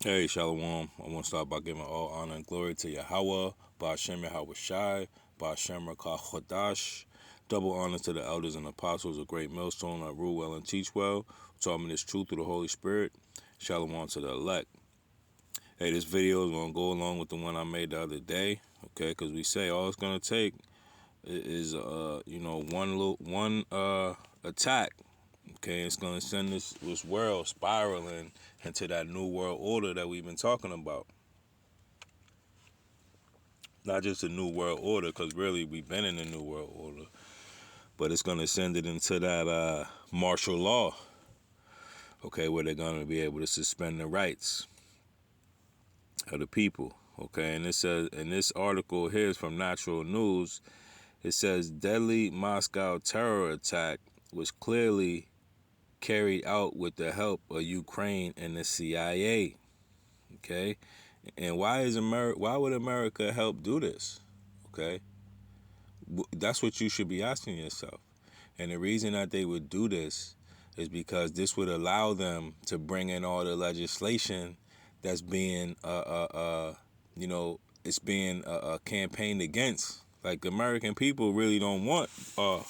Hey, Shalom. I want to start by giving all honor and glory to Yahweh, Ba'ashem Yahweh Shai, Ba'ashem Rakah Chodash. Double honor to the elders and apostles, a great millstone that rule well and teach well, taught me this truth through the Holy Spirit. Shalom to the elect. Hey, this video is going to go along with the one I made the other day, okay? Because we say all it's going to take is, one attack. Okay, it's going to send this world spiraling into that new world order that we've been talking about. Not just a new world order, because really we've been in a new world order, but it's going to send it into that martial law, okay, where they're going to be able to suspend the rights of the people, okay? And it says, in this article here is from Natural News, it says deadly Moscow terror attack was clearly carried out with the help of Ukraine and the CIA. Okay, and why would America help do this? Okay, that's what you should be asking yourself. And the reason that they would do this is because this would allow them to bring in all the legislation that's being it's being campaigned against. Like, American people really don't want to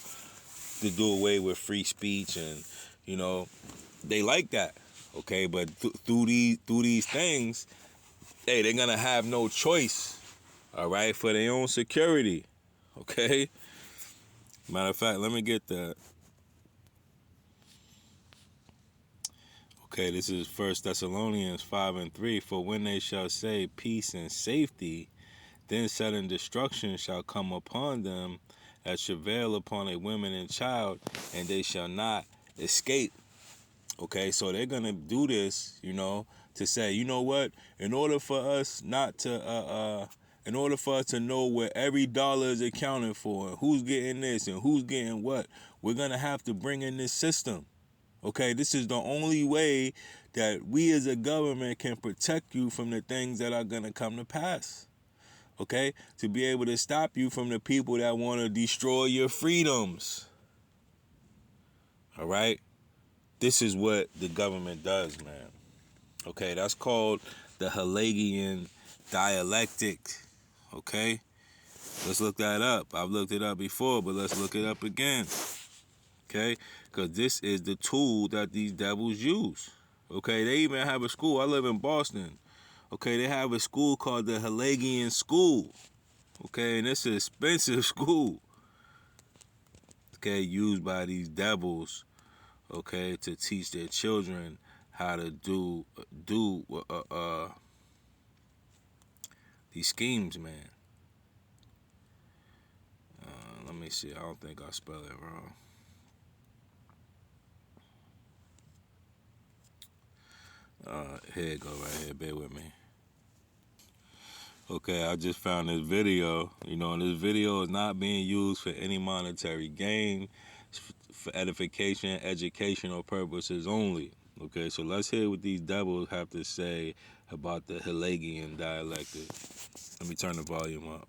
do away with free speech, and they like that, okay? But through these things, hey, they're gonna have no choice, all right, for their own security, okay? Matter of fact, let me get that. Okay, this is 1 Thessalonians 5:3. For when they shall say peace and safety, then sudden destruction shall come upon them as travail upon a woman and child, and they shall not escape. Okay, so they're gonna do this, to say, you know what? In order for us to know where every dollar is accounted for, and who's getting this and who's getting what, we're gonna have to bring in this system. Okay, this is the only way that we as a government can protect you from the things that are gonna come to pass. Okay, to be able to stop you from the people that want to destroy your freedoms. All right. This is what the government does, man. Okay, that's called the Hegelian dialectic. Okay, let's look that up. I've looked it up before, but let's look it up again. Okay, because this is the tool that these devils use. Okay, they even have a school. I live in Boston. Okay, they have a school called the Hegelian School. Okay, and it's an expensive school. Okay, used by these devils, okay, to teach their children how to do these schemes, man. Let me see. I don't think I spelled it wrong. Here it go right here. Bear with me. Okay, I just found this video. And this video is not being used for any monetary gain. It's for edification, educational purposes only. Okay, so let's hear what these devils have to say about the Hegelian dialectic. Let me turn the volume up.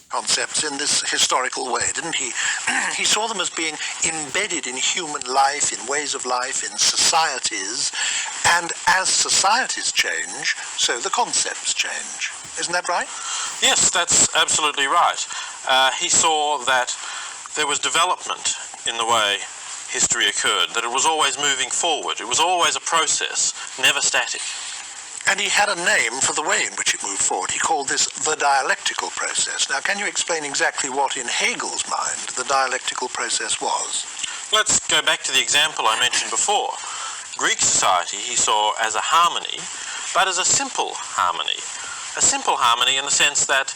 Concepts in this historical way, didn't he? He saw them as being embedded in human life, in ways of life, in societies, and as societies change, so the concepts change. Isn't that right? Yes, that's absolutely right. He saw that there was development in the way history occurred, that it was always moving forward. It was always a process, never static. And he had a name for the way in which it moved forward. He called this the dialectical process. Now, can you explain exactly what, in Hegel's mind, the dialectical process was? Let's go back to the example I mentioned before. Greek society he saw as a harmony, but as a simple harmony. A simple harmony in the sense that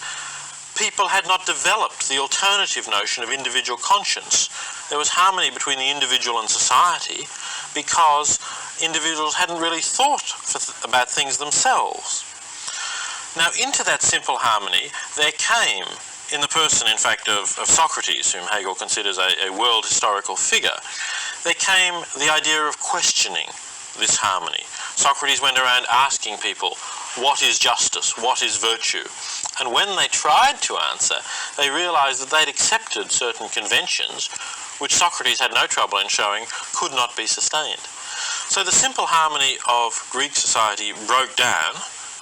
people had not developed the alternative notion of individual conscience. There was harmony between the individual and society because individuals hadn't really thought about things themselves. Now, into that simple harmony, there came, in the person, in fact, of Socrates, whom Hegel considers a world historical figure, there came the idea of questioning this harmony. Socrates went around asking people, what is justice? What is virtue? And when they tried to answer, they realized that they'd accepted certain conventions which Socrates had no trouble in showing could not be sustained. So the simple harmony of Greek society broke down,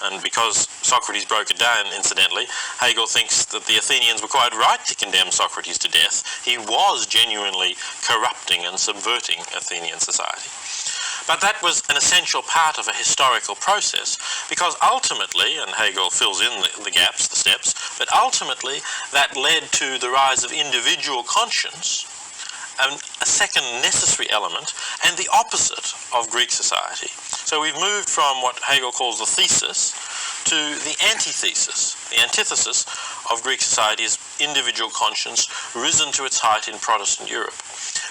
and because Socrates broke it down, incidentally, Hegel thinks that the Athenians were quite right to condemn Socrates to death. He was genuinely corrupting and subverting Athenian society. But that was an essential part of a historical process, because ultimately, and Hegel fills in the gaps, the steps, but ultimately that led to the rise of individual conscience, a second necessary element, and the opposite of Greek society. So we've moved from what Hegel calls the thesis to the antithesis. The antithesis of Greek society is individual conscience risen to its height in Protestant Europe.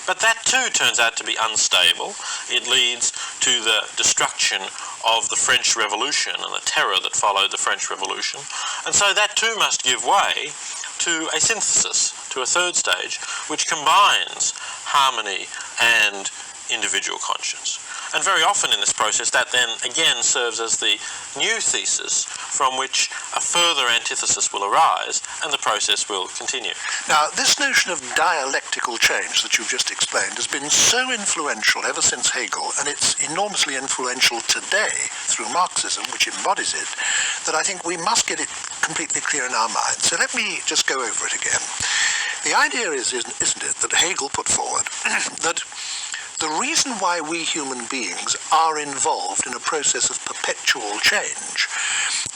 But that too turns out to be unstable. It leads to the destruction of the French Revolution and the terror that followed the French Revolution. And so that too must give way to a synthesis, to a third stage, which combines harmony and individual conscience. And very often in this process, that then again serves as the new thesis from which a further antithesis will arise, and the process will continue. Now, this notion of dialectical change that you've just explained has been so influential ever since Hegel, and it's enormously influential today through Marxism, which embodies it, that I think we must get it completely clear in our minds. So let me just go over it again. The idea is, isn't it, that Hegel put forward that the reason why we human beings are involved in a process of perpetual change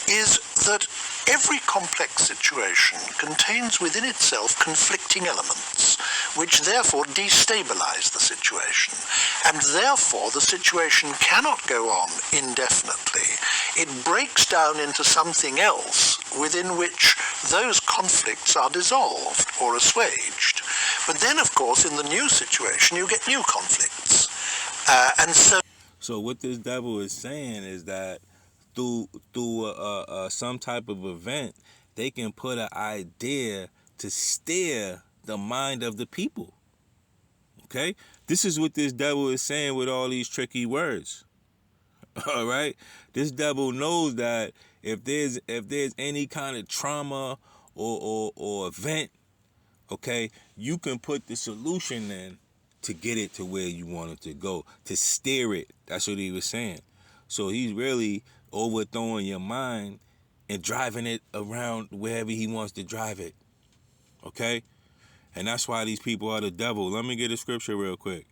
is that every complex situation contains within itself conflicting elements, which therefore destabilize the situation. And therefore the situation cannot go on indefinitely. It breaks down into something else within which those conflicts are dissolved or assuaged. But then, of course, in the new situation, you get new conflicts. So what this devil is saying is that through some type of event, they can put an idea to steer the mind of the people. Okay? This is what this devil is saying with all these tricky words. All right? This devil knows that if there's any kind of trauma or event, okay, you can put the solution in to get it to where you want it to go, to steer it. That's what he was saying. So he's really overthrowing your mind and driving it around wherever he wants to drive it. Okay? And that's why these people are the devil. Let me get a scripture real quick.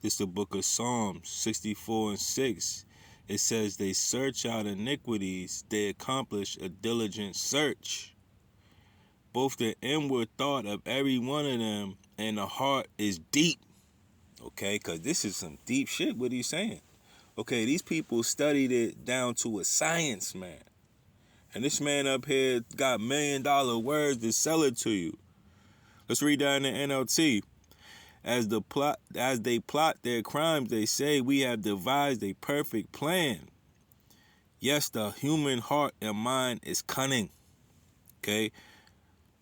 This is the book of Psalms 64:6. It says, they search out iniquities, they accomplish a diligent search. Both the inward thought of every one of them and the heart is deep. Okay, because this is some deep shit what he's saying. Okay, these people studied it down to a science, man. And this man up here got $1 million words to sell it to you. Let's read that in the NLT. As they plot their crimes, they say, we have devised a perfect plan. Yes, the human heart and mind is cunning. Okay?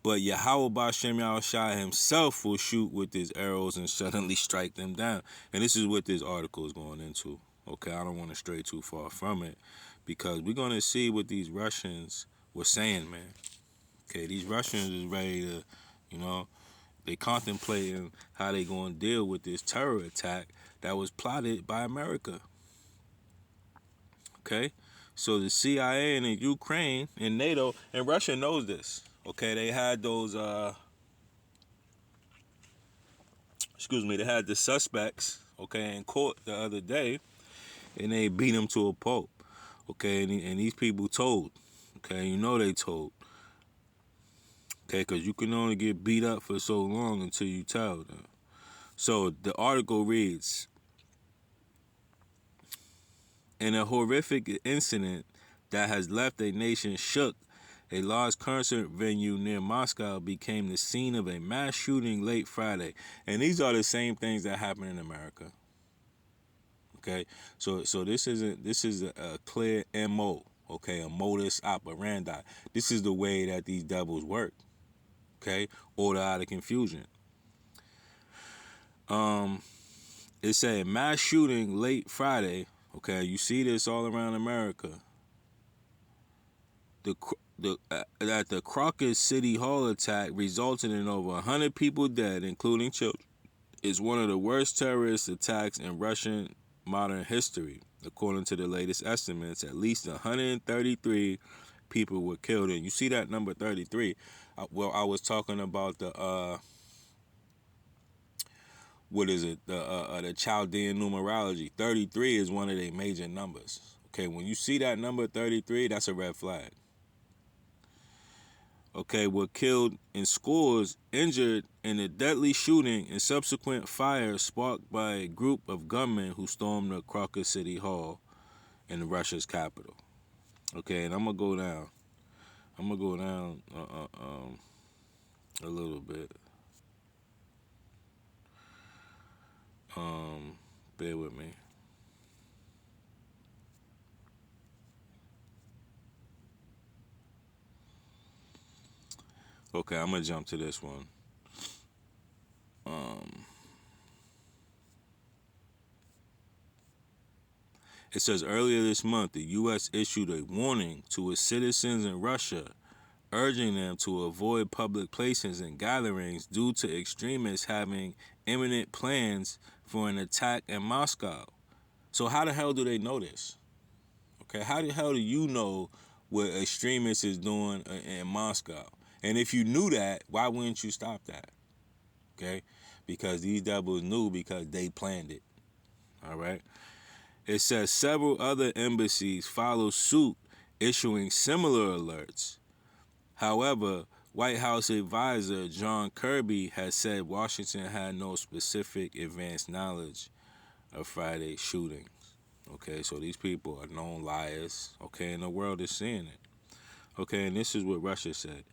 But Yahweh B'Shem Yahushua himself will shoot with his arrows and suddenly strike them down. And this is what this article is going into. Okay, I don't want to stray too far from it, because we're going to see what these Russians were saying, man. Okay, these Russians is ready to, they contemplating how they going to deal with this terror attack that was plotted by America. Okay, so the CIA and the Ukraine and NATO and Russia knows this. Okay, they had those, they had the suspects, okay, in court the other day, and they beat them to a pulp, okay, and these people told, okay, they told, okay, because you can only get beat up for so long until you tell them. So the article reads, in a horrific incident that has left a nation shook, a large concert venue near Moscow became the scene of a mass shooting late Friday. And these are the same things that happen in America. Okay? So this is a clear MO, okay, a modus operandi. This is the way that these devils work. Okay? Order out of confusion. It said mass shooting late Friday. Okay, you see this all around America. that the Crocus City Hall attack resulted in over 100 people dead, including children, is one of the worst terrorist attacks in Russian modern history. According to the latest estimates, at least 133 people were killed. And you see that number 33? I was talking about the what is it? The Chaldean numerology. 33 is one of their major numbers. Okay, when you see that number 33, that's a red flag. Okay, were killed in scores, injured in a deadly shooting and subsequent fire sparked by a group of gunmen who stormed the Crocus City Hall in Russia's capital. Okay, and I'm gonna go down. A little bit. Bear with me. Okay, I'm gonna jump to this one. It says earlier this month, the U.S. issued a warning to its citizens in Russia, urging them to avoid public places and gatherings due to extremists having imminent plans for an attack in Moscow. So how the hell do they know this? Okay, how the hell do you know what extremists is doing in Moscow? And if you knew that, why wouldn't you stop that? Okay, because these devils knew because they planned it. All right. It says several other embassies follow suit, issuing similar alerts. However, White House advisor John Kirby has said Washington had no specific advanced knowledge of Friday's shootings. Okay, so these people are known liars. Okay, and the world is seeing it. Okay, and this is what Russia said.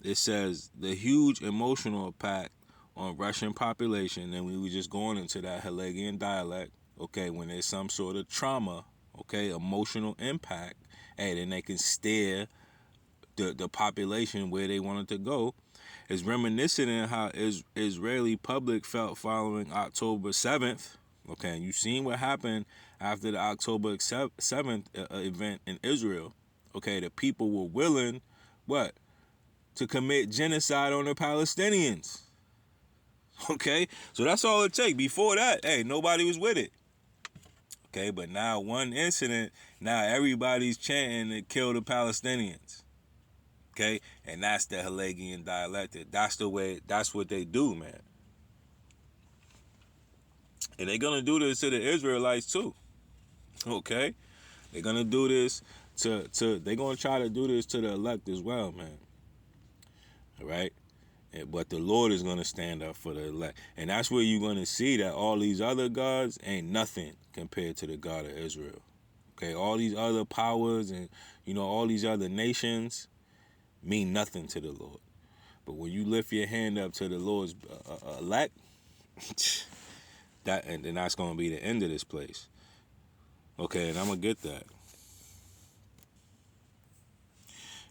It says the huge emotional impact on Russian population, and we were just going into that Hegelian dialect. Okay, when there's some sort of trauma, okay, emotional impact, hey, then they can steer the population where they wanted to go. Is reminiscent in how Israeli public felt following October 7th. Okay, and you seen what happened after the October 7th event in Israel. Okay, the people were willing, what? To commit genocide on the Palestinians. Okay, so that's all it takes. Before that, hey, nobody was with it. Okay, but now one incident, now everybody's chanting to kill the Palestinians. Okay, and that's the Hegelian dialectic. That's the way. That's what they do, man. And they're gonna do this to the Israelites too. Okay, they're gonna do this to. They're gonna try to do this to the elect as well, man. All right. But the Lord is going to stand up for the elect. And that's where you're going to see that all these other gods ain't nothing compared to the God of Israel. Okay, all these other powers and, all these other nations mean nothing to the Lord. But when you lift your hand up to the Lord's elect, and then that's going to be the end of this place. Okay, and I'm going to get that.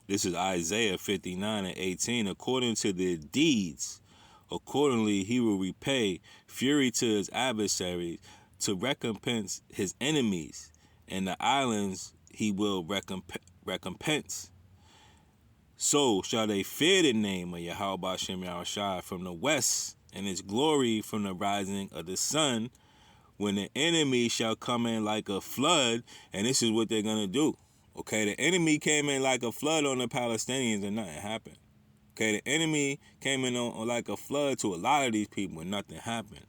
This is Isaiah 59:18. According to their deeds, accordingly he will repay fury to his adversaries, to recompense his enemies, and the islands he will recompense. So shall they fear the name of Yahweh Bashem Yahushua from the west, and his glory from the rising of the sun, when the enemy shall come in like a flood. And this is what they're going to do. Okay, the enemy came in like a flood on the Palestinians and nothing happened. Okay, the enemy came in on like a flood to a lot of these people and nothing happened.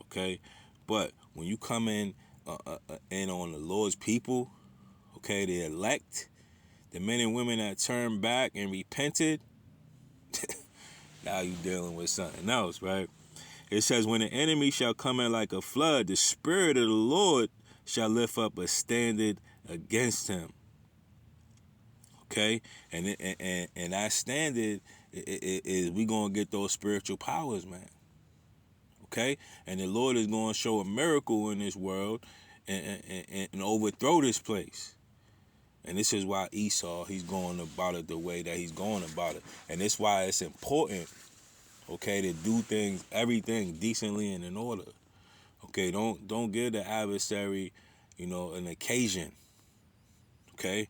Okay, but when you come in on the Lord's people, okay, the elect, the men and women that turned back and repented, now you dealing with something else, right? It says, when the enemy shall come in like a flood, the Spirit of the Lord shall lift up a standard against him. Okay, and that standard is we gonna get those spiritual powers, man. Okay, and the Lord is gonna show a miracle in this world and overthrow this place. And this is why Esau, he's going about it the way that he's going about it, and that's why it's important, okay, to do things, everything decently and in order. Okay, don't give the adversary, an occasion. Okay,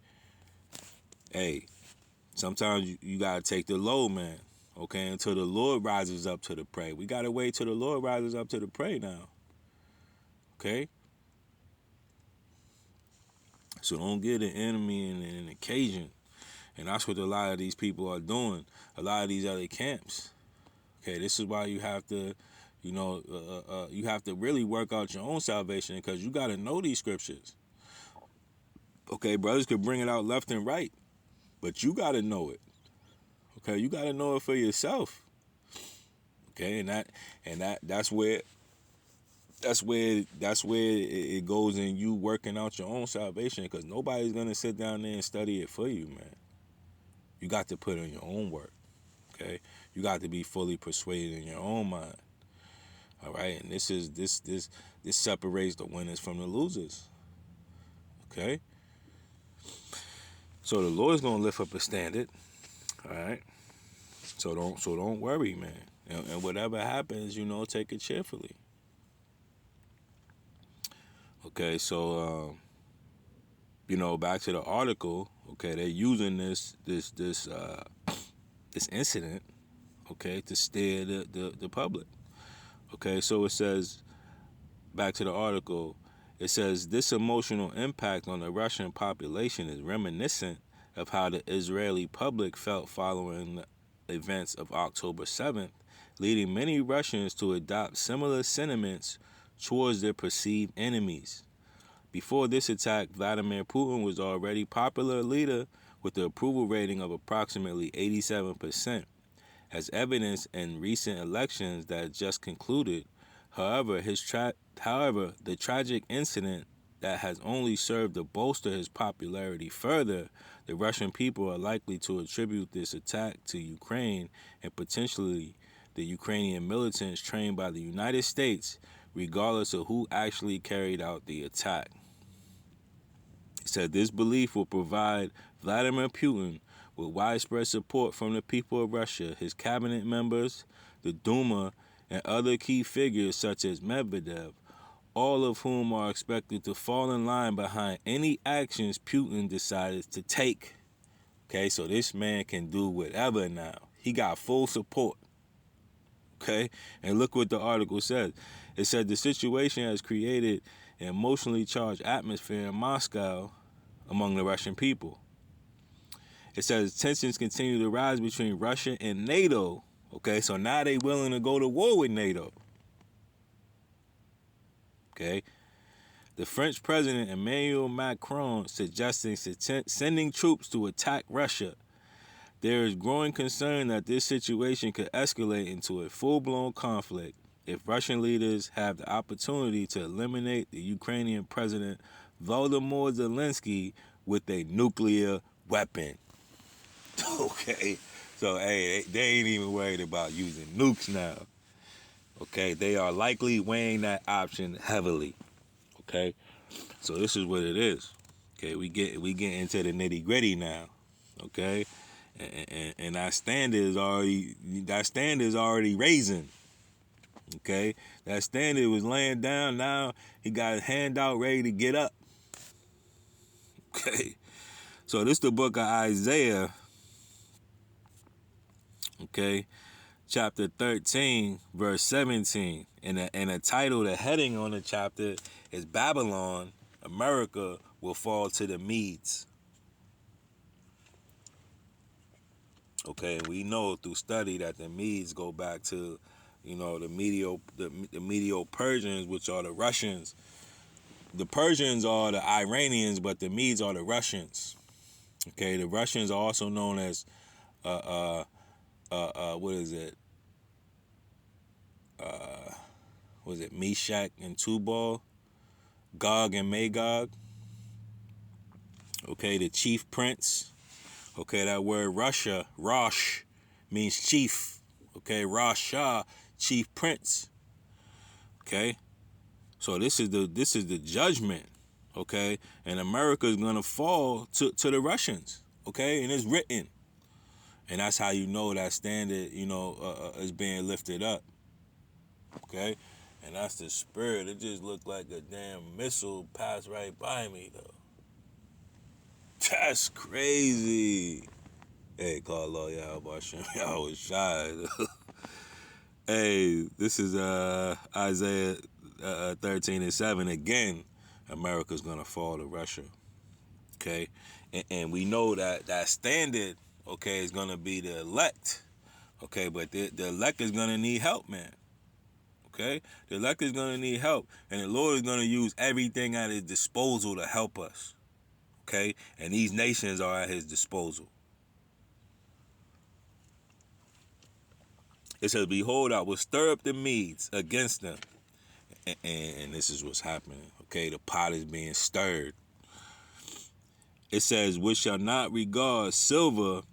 hey. Sometimes you gotta take the low, man. Okay, until the Lord rises up to the prey. We gotta wait till the Lord rises up to the prey now. Okay? So don't get an enemy and an occasion. And that's what a lot of these people are doing. A lot of these other camps. Okay, this is why you have to, you have to really work out your own salvation because you got to know these scriptures. Okay, brothers could bring it out left and right, but you got to know it. Okay, you got to know it for yourself. Okay, that's where it goes in you working out your own salvation because nobody's gonna sit down there and study it for you, man. You got to put in your own work. Okay, you got to be fully persuaded in your own mind. All right, and this separates the winners from the losers. Okay, so the Lord's gonna lift up a standard. All right, so don't worry, man. And whatever happens, take it cheerfully. Okay, so back to the article. Okay, they're using this incident, okay, to steer the public. Okay, so it says, back to the article, it says this emotional impact on the Russian population is reminiscent of how the Israeli public felt following the events of October 7th, leading many Russians to adopt similar sentiments towards their perceived enemies. Before this attack, Vladimir Putin was already popular leader with the approval rating of approximately 87%, as evidenced in recent elections that just concluded. However, the tragic incident that has only served to bolster his popularity further, the Russian people are likely to attribute this attack to Ukraine and potentially the Ukrainian militants trained by the United States, regardless of who actually carried out the attack. He said this belief will provide Vladimir Putin with widespread support from the people of Russia, his cabinet members, the Duma, and other key figures such as Medvedev, all of whom are expected to fall in line behind any actions Putin decides to take. Okay, so this man can do whatever now. He got full support. Okay, and look what the article says. It said the situation has created an emotionally charged atmosphere in Moscow among the Russian people. It says tensions continue to rise between Russia and NATO. Okay, so now they willing to go to war with NATO. Okay, the French President Emmanuel Macron suggesting sending troops to attack Russia. There is growing concern that this situation could escalate into a full-blown conflict if Russian leaders have the opportunity to eliminate the Ukrainian President Volodymyr Zelensky with a nuclear weapon. Okay, so hey, they ain't even worried about using nukes now. Okay, they are likely weighing that option heavily. Okay, so this is what it is. Okay, we get into the nitty gritty now. Okay, and that standard is already raising. Okay, that standard was laying down. Now he got his hand out, ready to get up. Okay, so this is the book of Isaiah. Okay, chapter 13, verse 17. And the title, the heading on the chapter is Babylon, America will fall to the Medes. Okay, we know through study that the Medes go back to, the Medio Persians, which are the Russians. The Persians are the Iranians, but the Medes are the Russians. Okay, the Russians are also known as what is it? Was it Meshach and Tubal, Gog and Magog? Okay, the chief prince. Okay, that word Russia, Rosh, means chief. Okay, Rasha, chief prince. Okay, so this is the judgment. Okay, and America is gonna fall to the Russians. Okay, and it's written, and that's how you know that standard, is being lifted up. Okay, and that's the spirit. It just looked like a damn missile passed right by me, though. That's crazy. Hey, Carlo, y'all watching. Y'all was shy. Hey, this is Isaiah 13:7 again. America's gonna fall to Russia. Okay, and we know that standard, okay, is gonna be the elect. Okay, but the elect is gonna need help, man. Okay, the elect is gonna need help, and the Lord is gonna use everything at His disposal to help us. Okay, and these nations are at His disposal. It says, "Behold, I will stir up the Medes against them," and this is what's happening. Okay, the pot is being stirred. It says, "Which shall not regard silver,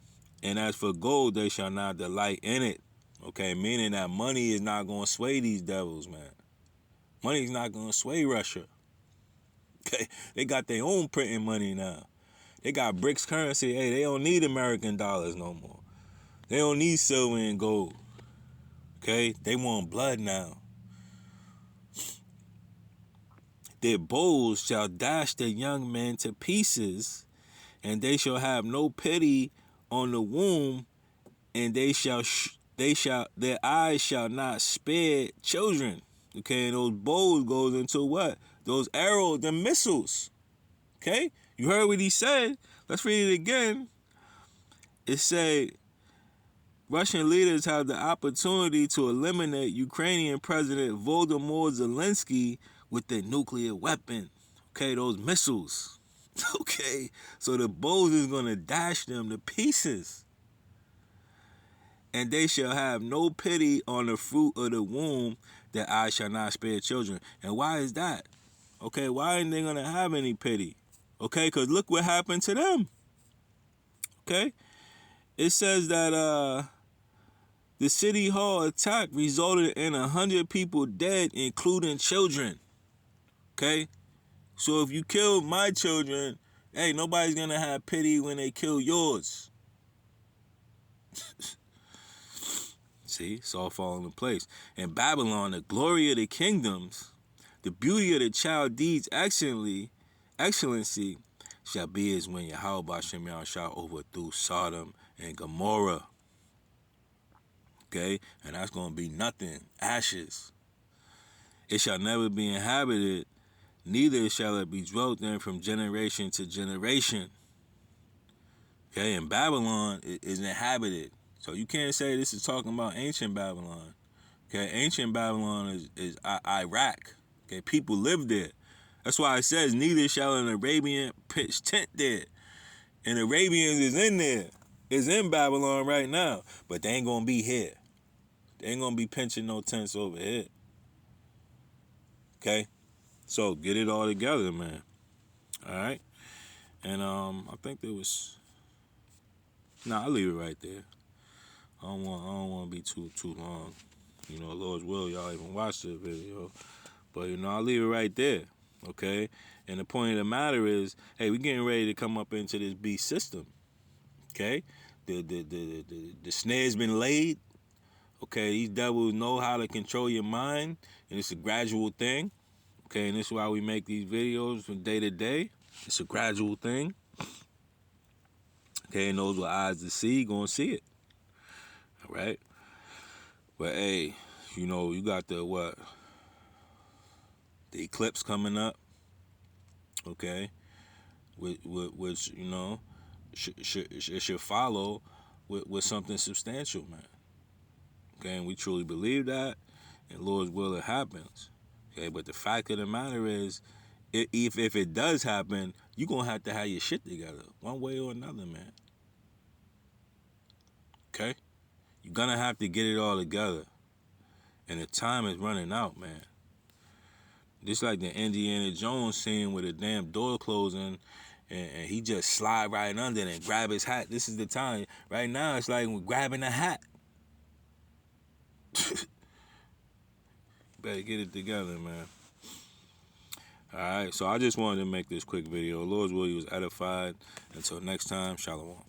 and as for gold, they shall not delight in it." Okay, meaning that money is not going to sway these devils, man. Money is not going to sway Russia. Okay, they got their own printing money now. They got BRICS currency. Hey, they don't need American dollars no more. They don't need silver and gold. Okay, they want blood now. Their bows shall dash the young men to pieces, and they shall have no pity on the womb, and their eyes shall not spare children. Okay, and those bows goes into what? Those arrows, the missiles. Okay, you heard what he said. Let's read it again. It said, Russian leaders have the opportunity to eliminate Ukrainian President Volodymyr Zelensky with their nuclear weapon. Okay, those missiles. Okay, so the bows is going to dash them to pieces. And they shall have no pity on the fruit of the womb, that I shall not spare children. And why is that? Okay, why ain't they going to have any pity? Okay, because look what happened to them. Okay, it says that the city hall attack resulted in 100 people dead, including children. Okay, so if you kill my children, hey, nobody's going to have pity when they kill yours. See, it's all falling in place. In Babylon, the glory of the kingdoms, the beauty of the Chaldees' excellency shall be as when Yahweh Shem shall overthrew Sodom and Gomorrah. Okay, and that's going to be nothing, ashes. It shall never be inhabited, neither shall it be dwelt in from generation to generation. Okay, and Babylon is inhabited. So you can't say this is talking about ancient Babylon. Okay, ancient Babylon is Iraq. Okay, people live there. That's why it says, neither shall an Arabian pitch tent there. And Arabians is in there. Is in Babylon right now. But they ain't going to be here. They ain't going to be pinching no tents over here. Okay? So, get it all together, man. All right? And I think there was... Nah, I'll leave it right there. I don't want to be too long. You know, Lord's will, y'all even watch the video. But, you know, I'll leave it right there. Okay? And the point of the matter is, hey, we getting ready to come up into this beast system. Okay? The snare's been laid. Okay? These devils know how to control your mind. And it's a gradual thing. Okay? And this is why we make these videos from day to day. It's a gradual thing. Okay? And those with eyes to see, gonna see it. All right? But, hey, you know, you got the eclipse coming up. Okay? Which, you know, it should follow with something substantial, man. Okay, and we truly believe that, and Lord's will, it happens. Okay, but the fact of the matter is, if it does happen, you're going to have your shit together, one way or another, man. Okay? You're going to have to get it all together. And the time is running out, man. Just like the Indiana Jones scene with the damn door closing, and he just slide right under it and grab his hat. This is the time. Right now, it's like we're grabbing a hat. Better get it together, man. All right, so I just wanted to make this quick video. Lord's will, you was edified. Until next time, shalom.